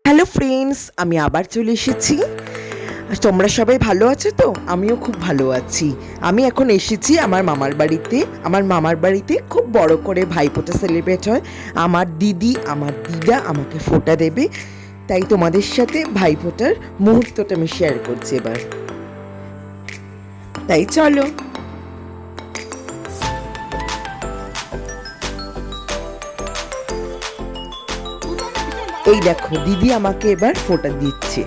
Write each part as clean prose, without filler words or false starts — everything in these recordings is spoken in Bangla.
হ্যালো ফ্রেন্ডস, আমি আবার চলে এসেছি। তোমরা সবাই ভালো আছো তো? আমিও খুব ভালো আছি। আমি এখন এসেছি আমার মামার বাড়িতে। আমার মামার বাড়িতে খুব বড় করে ভাইফোঁটা সেলিব্রেট হয়। আমার দিদি, আমার দিদা আমাকে ফোঁটা দেবে, তাই তোমাদের সাথে ভাইফোঁটার মুহূর্তটা আমি শেয়ার করছি এবার। তাই চলো। এই দেখো, দিদি আমাকে এবার ফোঁটা দিচ্ছে।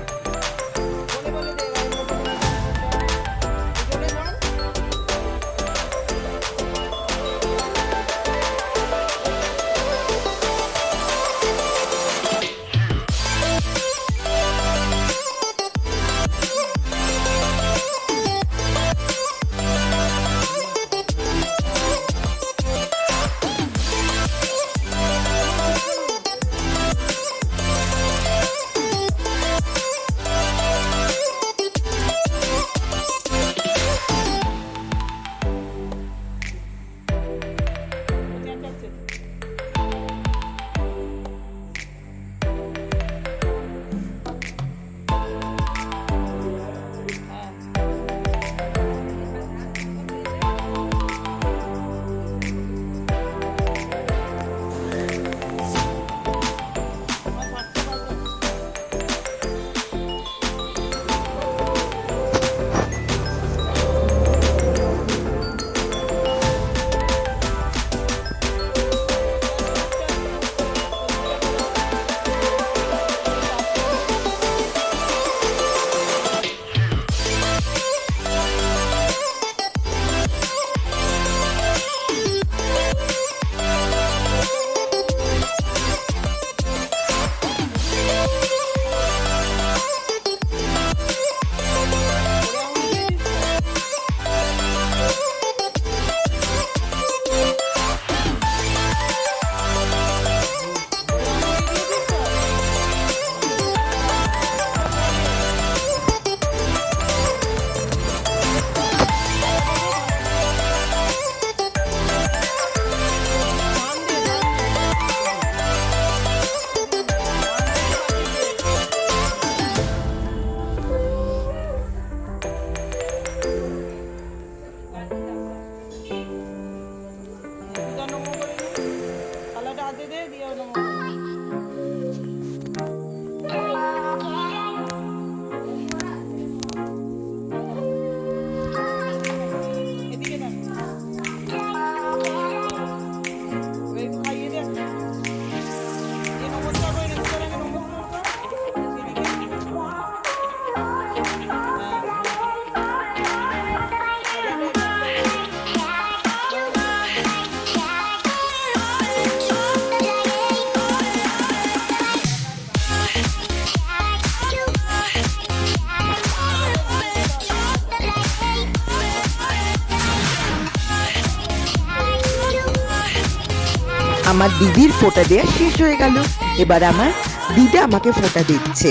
আমার দিদির ফোঁটা দেওয়া শেষ হয়ে গেল। এবার আমার দিদা আমাকে ফোঁটা দিচ্ছে।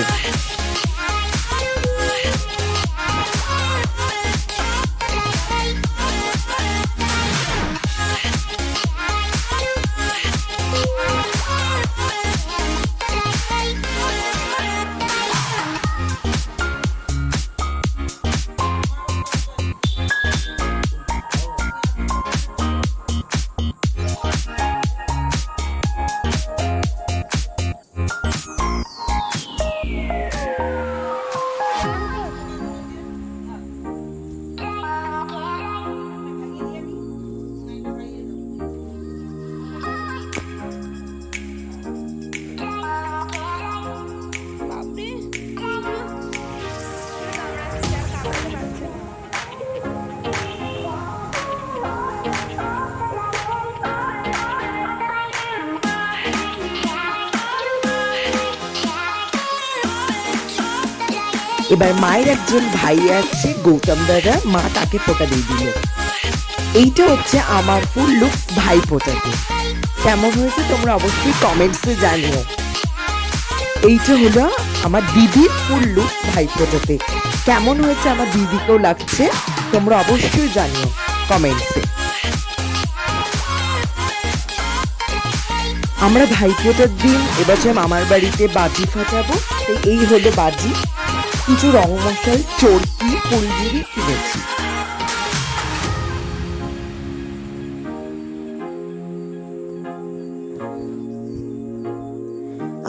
এবার মায়ের একজন ভাই আছে, গৌতম দাদা, মা তাকে ফোঁটা দিয়ে দিল। এইটা হচ্ছে আমার ফুল লুক ভাই ফোঁটাতে। কেমন হয়েছে তোমরা অবশ্যই কমেন্টসে জানিও। এইটা হলো আমার দিদির ফুল লুক ভাই ফোঁটাতে। কেমন হয়েছে আমার দিদিকেও লাগছে তোমরা অবশ্যই জানিও কমেন্টসে। আমরা ভাইফোঁটার দিন এবছর মামার বাড়িতে বাজি ফাটাবো। তো এই হলো বাজি, কিছু রং মশাল, চরকি, ফুলঝুরি কিনেছি।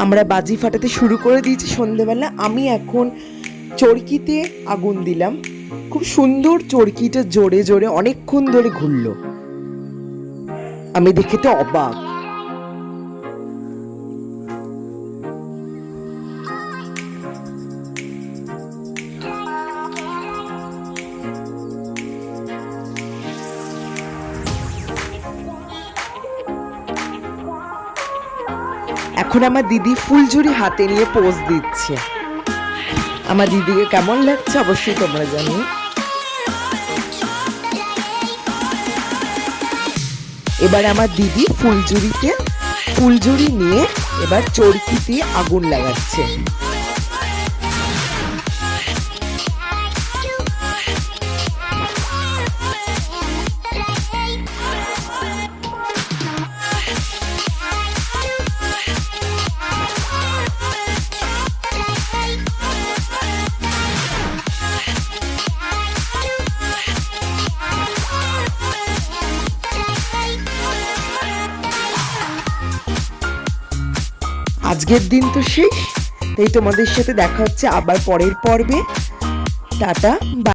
আমরা বাজি ফাটাতে শুরু করে দিয়েছি সন্ধেবেলা। আমি এখন চরকিতে আগুন দিলাম। খুব সুন্দর, চরকিটা জোরে জোরে অনেকক্ষণ ধরে ঘুরলো, আমি দেখে তো অবাক। এখন আমার দিদি ফুলঝুরি হাতে নিয়ে পোজ দিচ্ছে। আমার দিদিকে কেমন লাগছে অবশ্যই তোমরা জানো। এবার আমার দিদি ফুলঝুরি নিয়ে এবার চরকিতে আগুন লাগাচ্ছে। আজকের দিন তো শেষ, তাই তোমাদের সাথে দেখা হচ্ছে আবার পরের পর্বে। টাটা।